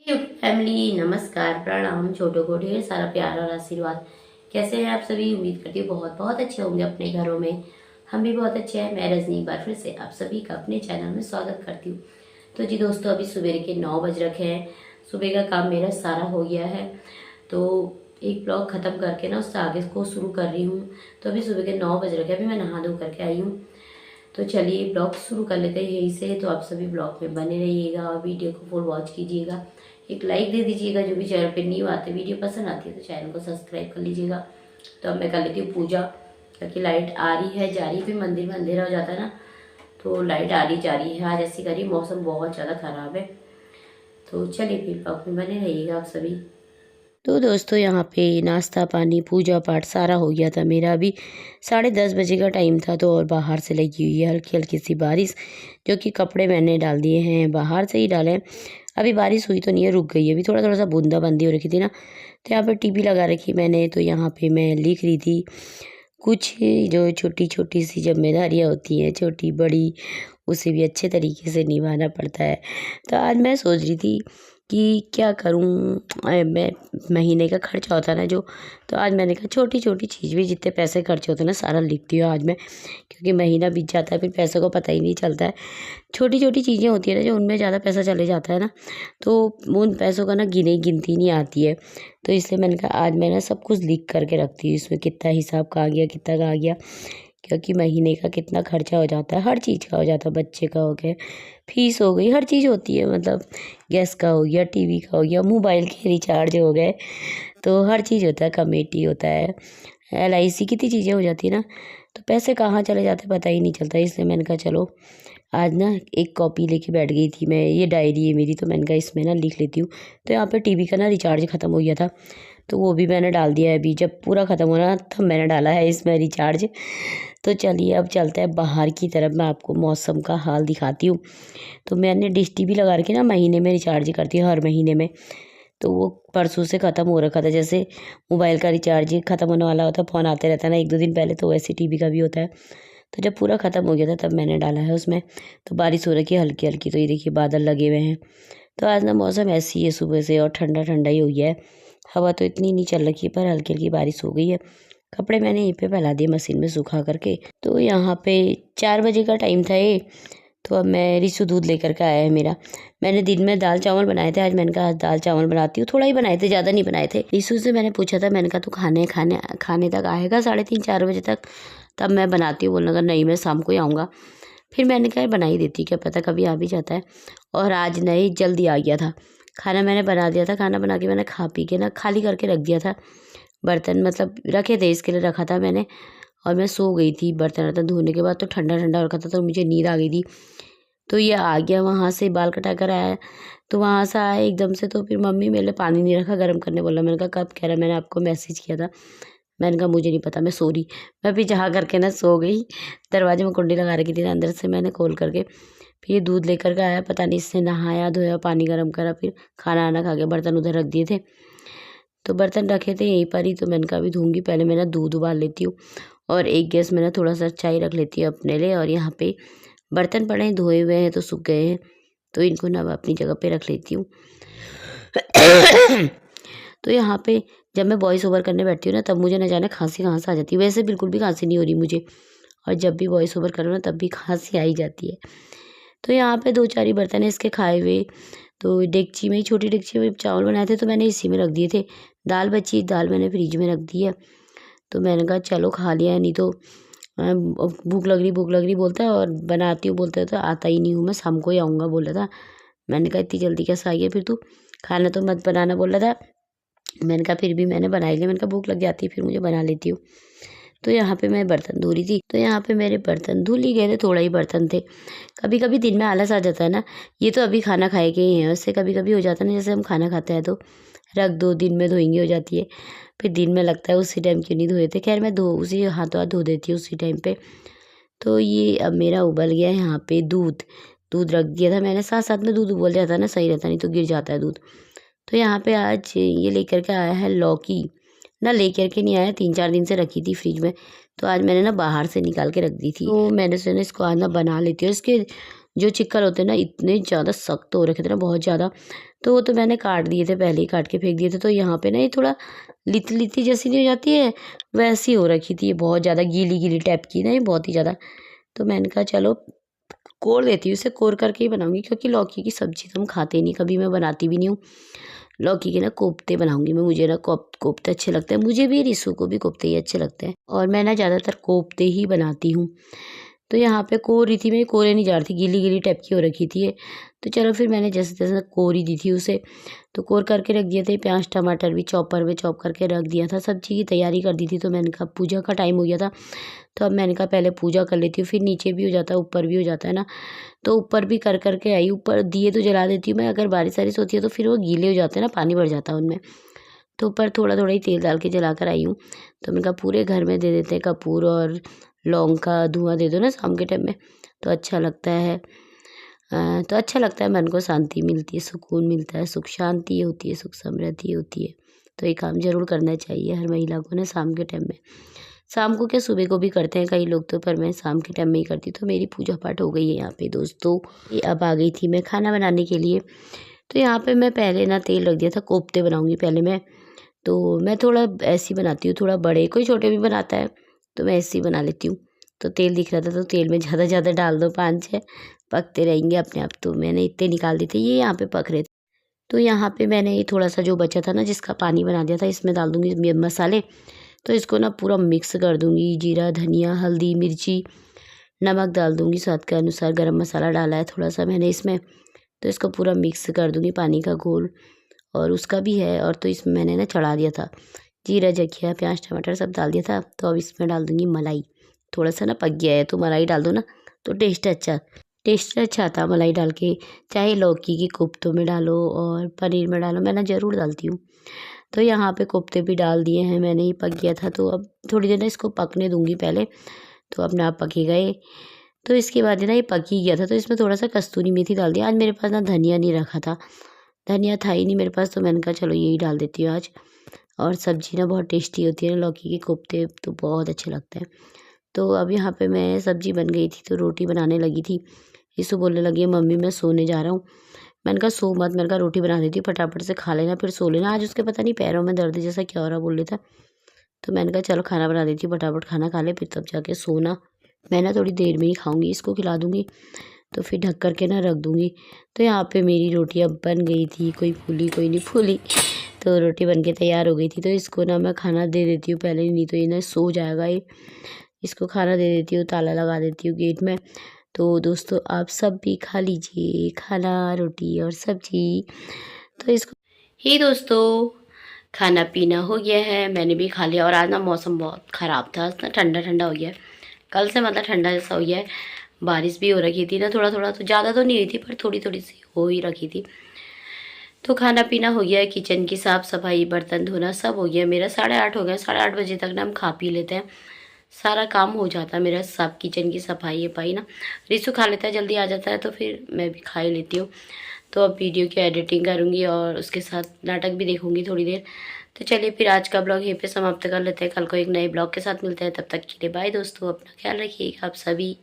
Family नमस्कार प्रणाम। छोटों को ढेर सारा प्यार और आशीर्वाद। कैसे हैं आप सभी? उम्मीद करती हूँ बहुत बहुत अच्छे होंगे अपने घरों में। हम भी बहुत अच्छे हैं। मैं रजनी एक बार फिर से आप सभी का अपने चैनल में स्वागत करती हूँ। तो जी दोस्तों, अभी सुबह के 9 बज रखे हैं। सुबह का काम मेरा सारा हो गया है, तो एक ब्लॉग ख़त्म करके ना उससे आगे को शुरू कर रही हूँ। तो अभी सुबह के 9 बज रखे, अभी मैं नहा धो करके आई हूँ। तो चलिए ब्लॉग शुरू कर लेते हैं यहीं से। तो आप सभी ब्लॉग में बने रहिएगा और वीडियो को फुल वॉच कीजिएगा। एक लाइक दे दीजिएगा जो भी चैनल पे न्यू आते, वीडियो पसंद आती है तो चैनल को सब्सक्राइब कर लीजिएगा। तो अब मैं कर लेती हूँ पूजा, क्योंकि लाइट आ रही है जा रही है, फिर मंदिर में अंधेरा हो जाता है ना, तो लाइट आ रही जा रही है। आज ऐसी करी, मौसम बहुत ज़्यादा ख़राब है। तो चलिए फिर ब्लॉग में बने रहिएगा आप सभी। तो दोस्तों, यहाँ पे नाश्ता पानी पूजा पाठ सारा हो गया था मेरा। अभी 10:30 बजे का टाइम था, तो और बाहर से लगी हुई है हल्की हल्की सी बारिश, जो कि कपड़े मैंने डाल दिए हैं, बाहर से ही डाले हैं। अभी बारिश हुई तो नहीं है, रुक गई है। अभी थोड़ा थोड़ा सा बूंदाबांदी हो रखी थी ना, तो यहाँ पे टीवी लगा रखी मैंने। तो यहाँ पे मैं लिख रही थी कुछ, जो छोटी छोटी सी जिम्मेदारियाँ होती हैं, छोटी बड़ी, उसे भी अच्छे तरीके से निभाना पड़ता है। तो आज मैं सोच रही थी कि क्या करूं। मैं महीने का खर्चा होता है ना जो, तो आज मैंने कहा छोटी छोटी चीज़ भी, जितने पैसे खर्चे होते हैं ना, सारा लिखती हूँ आज मैं। क्योंकि महीना बीत जाता है, फिर पैसों का पता ही नहीं चलता है। छोटी छोटी चीज़ें होती है ना जो, उनमें ज़्यादा पैसा चले जाता है ना, तो उन पैसों का ना गिनती नहीं आती है। तो इसलिए मैंने कहा आज मैं ना सब कुछ लिख करके रखती हूँ, इसमें कितना हिसाब कहाँ गया, कितना कहाँ गया। क्योंकि महीने का कितना खर्चा हो जाता है, हर चीज़ का हो जाता है। बच्चे का हो गया, फीस हो गई, हर चीज़ होती है। मतलब गैस का हो गया, टीवी का हो गया, मोबाइल के रिचार्ज हो गए, तो हर चीज़ होता है। कमेटी होता है, LIC, कितनी चीज़ें हो जाती है ना, तो पैसे कहाँ चले जाते पता ही नहीं चलता। इसलिए मैंने कहा चलो आज ना एक कॉपी लेके बैठ गई थी मैं, ये डायरी है मेरी, तो मैंने कहा इसमें ना लिख लेती हूँ। तो यहाँ पे टीवी का ना रिचार्ज ख़त्म हो गया था, तो वो भी मैंने डाल दिया है। अभी जब पूरा ख़त्म होना तब मैंने डाला है इसमें रिचार्ज। तो चलिए अब चलते हैं बाहर की तरफ, मैं आपको मौसम का हाल दिखाती हूँ। तो मैंने डिश टीवी लगा रखी ना, महीने में रिचार्ज करती हूँ, हर महीने में। तो वो परसों से ख़त्म हो रखा था। जैसे मोबाइल का रिचार्ज ख़त्म होने वाला होता है, फ़ोन आते रहता है ना 1-2 दिन पहले, तो वैसे टीवी का भी होता है। तो जब पूरा ख़त्म हो गया था तब मैंने डाला है उसमें। तो बारिश हो रखी है हल्की हल्की, तो ये देखिए बादल लगे हुए हैं। तो आज ना मौसम ऐसी है सुबह से, और ठंडा ठंडा ही हो गया है। हवा तो इतनी नहीं चल रखी है, पर हल्की हल्की बारिश हो गई है। कपड़े मैंने यहीं पे फैला दिए मशीन में सुखा करके। तो यहाँ पे 4 बजे का टाइम था ये। तो अब मैं रिशु दूध लेकर के आया है मेरा। मैंने दिन में दाल चावल बनाए थे, आज मैंने कहा आज दाल चावल बनाती हूँ। थोड़ा ही बनाए थे, ज़्यादा नहीं बनाए थे। रिशु से मैंने पूछा था, मैंने कहा तू खाने खाने खाने तक आएगा 3:30-4 बजे तक, तब मैं बनाती हूँ। बोलने लगा नहीं मैं शाम को ही आऊँगा। फिर मैंने कहा बना ही देती, क्या पता कभी आ भी जाता है। और आज नहीं जल्दी आ गया था। खाना मैंने बना दिया था, खाना बना के मैंने खा पी के ना खाली करके रख दिया था। बर्तन मतलब रखे थे, इसके लिए रखा था मैंने। और मैं सो गई थी बर्तन वर्तन धोने के बाद, तो ठंडा ठंडा हो रखा था, तो मुझे नींद आ गई थी। तो ये आ गया वहाँ से, बाल कटा कर आया, तो वहाँ से आया एकदम से। तो फिर मम्मी मेरे लिए पानी नहीं रखा, गर्म करने बोला। मैंने कहा कब? कह रहा मैंने आपको मैसेज किया था। मैंने कहा मुझे नहीं पता, मैं सो रही। मैं भी जहाँ करके ना सो गई। दरवाजे में कुंडी लगा रखी थी ना, अंदर से मैंने खोल करके फिर ये दूध लेकर के आया। पता नहीं इससे नहाया धोया, पानी गर्म करा, फिर खाना वाना खा के बर्तन उधर रख दिए थे। तो बर्तन रखे थे यहीं पर ही, तो मैंने कहा अभी धोऊंगी, पहले मैं ना दूध उबाल लेती हूँ। और एक गैस में ना थोड़ा सा चाय रख लेती हूँ अपने लिए। और यहाँ पे बर्तन पड़े हैं, धोए हुए हैं तो सूख गए हैं, तो इनको ना मैं अपनी जगह पे रख लेती हूँ। तो यहाँ पे जब मैं वॉइस ओवर करने बैठती हूँ ना, तब मुझे न जाने खांसी कहाँ से आ जाती है। वैसे बिल्कुल भी खांसी नहीं हो रही मुझे, और जब भी वॉइस ओवर करो ना तब भी खांसी आ ही जाती है। तो यहाँ पे 2-4 ही बर्तन है इसके खाए हुए। तो डेगची में ही, छोटी डेगची में चावल बनाए थे, तो मैंने इसी में रख दिए थे। दाल बची, दाल मैंने फ्रिज में रख दी है। तो मैंने कहा चलो खा लिया है, नहीं तो भूख लग रही बोलता है, और बनाती हूँ बोलता है तो आता ही नहीं हूँ, मैं शाम को ही आऊँगा बोला था। मैंने कहा इतनी जल्दी कैसे आ गया फिर तू? खाना तो मत बनाना बोल रहा था। मैंने कहा फिर भी मैंने बना ही लिया। मैंने कहा भूख लग जाती है फिर मुझे, बना लेती हूँ। तो यहाँ पे मैं बर्तन धो रही थी, तो यहाँ पे मेरे बर्तन धुल ही गए थे, थोड़ा ही बर्तन थे। कभी कभी दिन में आलस आ जाता है ना, ये तो अभी खाना खाए के ही हैं, उससे कभी कभी हो जाता है ना, जैसे हम खाना खाते हैं तो रख दो, दिन में धोएंगे हो जाती है। फिर दिन में लगता है उसी टाइम क्यों नहीं धोए थे। खैर मैं उसी हाथों हाथ धो देती हूँ उसी टाइम पे। तो ये अब मेरा उबल गया है यहाँ पे दूध। दूध रख दिया था मैंने, साथ साथ में दूध उबल जाता है ना सही रहता, नहीं तो गिर जाता है दूध। तो यहाँ पे आज ये लेकर के आया है लौकी। ना लेकर के नहीं आया, 3-4 दिन से रखी थी फ्रिज में, तो आज मैंने ना बाहर से निकाल के रख दी थी। तो मैंने सोचा इसको आज ना बना लेती हूँ। इसके जो चिक्कल होते हैं ना इतने ज़्यादा सख्त हो रखे थे ना, बहुत ज़्यादा। तो वो तो मैंने काट दिए थे, पहले ही काट के फेंक दिए थे। तो यहाँ पे ना ये थोड़ा लिती लिती जैसी नहीं हो जाती है, वैसी हो रखी थी, ये बहुत ज़्यादा गीली गीली टाइप की ना, ये बहुत ही ज़्यादा। तो मैंने कहा चलो कोर देती हूँ, इसे कोर करके ही बनाऊंगी, क्योंकि लौकी की सब्जी तो हम खाते ही नहीं, कभी मैं बनाती भी नहीं हूँ। लौकी के ना कोफ्ते बनाऊंगी मैं, मुझे ना कोफ्ते अच्छे लगते हैं, मुझे भी रिसू को भी कोफ्ते ही अच्छे लगते हैं, और मैं ना ज़्यादातर कोफ्ते ही बनाती हूँ। तो यहाँ पे कोर रही थी मैं, कोरे नहीं जा रही थी, गीली गीली टाइप की हो रखी थी ये। तो चलो फिर मैंने जैसे तैसे कोर ही दी थी उसे। तो कोर करके रख दिया था, प्याज टमाटर भी चॉपर में चॉप करके रख दिया था, सब्जी की तैयारी कर दी थी। तो मैंने कहा पूजा का टाइम हो गया था, तो अब मैंने कहा पहले पूजा कर लेती हूँ, फिर नीचे भी हो जाता है ऊपर भी हो जाता है ना। तो ऊपर भी कर करके आई, ऊपर दिए तो जला देती हूँ मैं, अगर बारिश वारिश होती है तो फिर वो गीले हो जाते हैं ना, पानी भर जाता है उनमें। तो ऊपर थोड़ा थोड़ा ही तेल डाल के जला कर आई हूँ। तो मैंने कहा पूरे घर में दे देते हैं कपूर और लौंग का धुआं दे दो ना शाम के टाइम में, तो अच्छा लगता है। तो अच्छा लगता है, मन को शांति मिलती है, सुकून मिलता है, सुख शांति होती है, सुख समृद्धि होती है। तो ये काम ज़रूर करना चाहिए हर महिला को ना शाम के टाइम में। शाम को क्या सुबह को भी करते हैं कई लोग तो, पर मैं शाम के टाइम में ही करती हूँ। तो मेरी पूजा पाठ हो गई है यहाँ पे दोस्तों। ये अब आ गई थी मैं खाना बनाने के लिए। तो यहाँ पे मैं पहले ना तेल रख दिया था, कोफ्ते बनाऊँगी पहले मैं। तो मैं थोड़ा ऐसी बनाती हूँ, थोड़ा बड़े, कोई छोटे भी बनाता है, तो मैं ऐसे ही बना लेती हूँ। तो तेल दिख रहा था तो तेल में ज़्यादा ज़्यादा डाल दो, 5-6 पकते रहेंगे अपने आप। तो मैंने इतने निकाल दिए थे, ये यहाँ पे पक रहे थे। तो यहाँ पे मैंने ये थोड़ा सा जो बचा था ना, जिसका पानी बना दिया था, इसमें डाल दूँगी मसाले। तो इसको ना पूरा मिक्स कर दूँगी, जीरा धनिया हल्दी मिर्ची नमक डाल दूँगी, स्वाद के अनुसार गरम मसाला डाला है थोड़ा सा मैंने इसमें। तो इसको पूरा मिक्स कर दूँगी, पानी का घोल और उसका भी है। और तो इसमें मैंने ना चढ़ा दिया था जीरा जखिया प्याज टमाटर सब डाल दिया था। तो अब इसमें डाल दूँगी मलाई, थोड़ा सा ना पक गया है तो मलाई डाल दो ना, तो टेस्ट अच्छा आता है मलाई डाल के। चाहे लौकी के कोफ्तों में डालो और पनीर में डालो, मैं ना ज़रूर डालती हूँ। तो यहाँ पे कोफ्ते भी डाल दिए हैं मैंने, ही पक गया था। तो अब थोड़ी देर ना इसको पकने दूँगी पहले, तो अपने आप पकेगा ये। तो इसके बाद ना ये पक ही गया था, तो इसमें थोड़ा सा कस्तूरी मेथी डाल दिया। आज मेरे पास ना धनिया नहीं रखा था, धनिया था ही नहीं मेरे पास, तो मैंने कहा चलो यही डाल देती हूँ आज। और सब्ज़ी ना बहुत टेस्टी होती है ना, लौकी के कोफ्ते तो बहुत अच्छे लगते हैं। तो अब यहाँ पे मैं सब्ज़ी बन गई थी तो रोटी बनाने लगी थी। यीशु बोलने लगी है मम्मी मैं सोने जा रहा हूँ। मैंने कहा सो मत, मैंने कहा रोटी बना देती हूँ फटाफट से खा लेना फिर सो लेना। आज उसके पता नहीं पैरों में दर्द जैसा क्या हो रहा बोल रहा था। तो मैंने कहा चलो खाना बना देती हूँ, फटाफट खाना खा ले फिर तब जाके सोना। मैं ना थोड़ी देर में ही खाऊंगी, इसको खिला दूंगी तो फिर ढक कर के ना रख दूंगी। तो यहाँ पे मेरी रोटी अब बन गई थी, कोई फूली कोई नहीं फूली। तो रोटी बन के तैयार हो गई थी। तो इसको ना मैं खाना दे देती हूँ पहले, नहीं तो ये ना सो जाएगा ये। इसको खाना दे देती हूँ, ताला लगा देती हूँ गेट में। तो दोस्तों आप सब भी खा लीजिए खाना, रोटी और सब्जी। तो इसको ही दोस्तों खाना पीना हो गया है, मैंने भी खा लिया। और आज ना मौसम बहुत ख़राब था, आज ना ठंडा ठंडा हो गया है, कल से मतलब ठंडा जैसा हो गया है। बारिश भी हो रखी थी ना थोड़ा थोड़ा, तो ज़्यादा तो नहीं हुई थी पर थोड़ी थोड़ी सी हो ही रखी थी। तो खाना पीना हो गया, किचन की साफ़ सफाई बर्तन धोना सब हो गया मेरा। 8:30 हो गए, 8:30 बजे तक ना हम खा पी लेते हैं, सारा काम हो जाता है मेरा, सब किचन की सफाई पाई ना। रिसु खा लेता है, जल्दी आ जाता है, तो फिर मैं भी खा ही लेती हूँ। तो अब वीडियो की एडिटिंग करूँगी और उसके साथ नाटक भी देखूँगी थोड़ी देर। तो चलिए फिर आज का ब्लॉग यहीं पे समाप्त कर लेते हैं, कल को एक नए ब्लॉग के साथ मिलते हैं। तब तक के लिए बाय दोस्तों, अपना ख्याल रखिएगा आप सभी।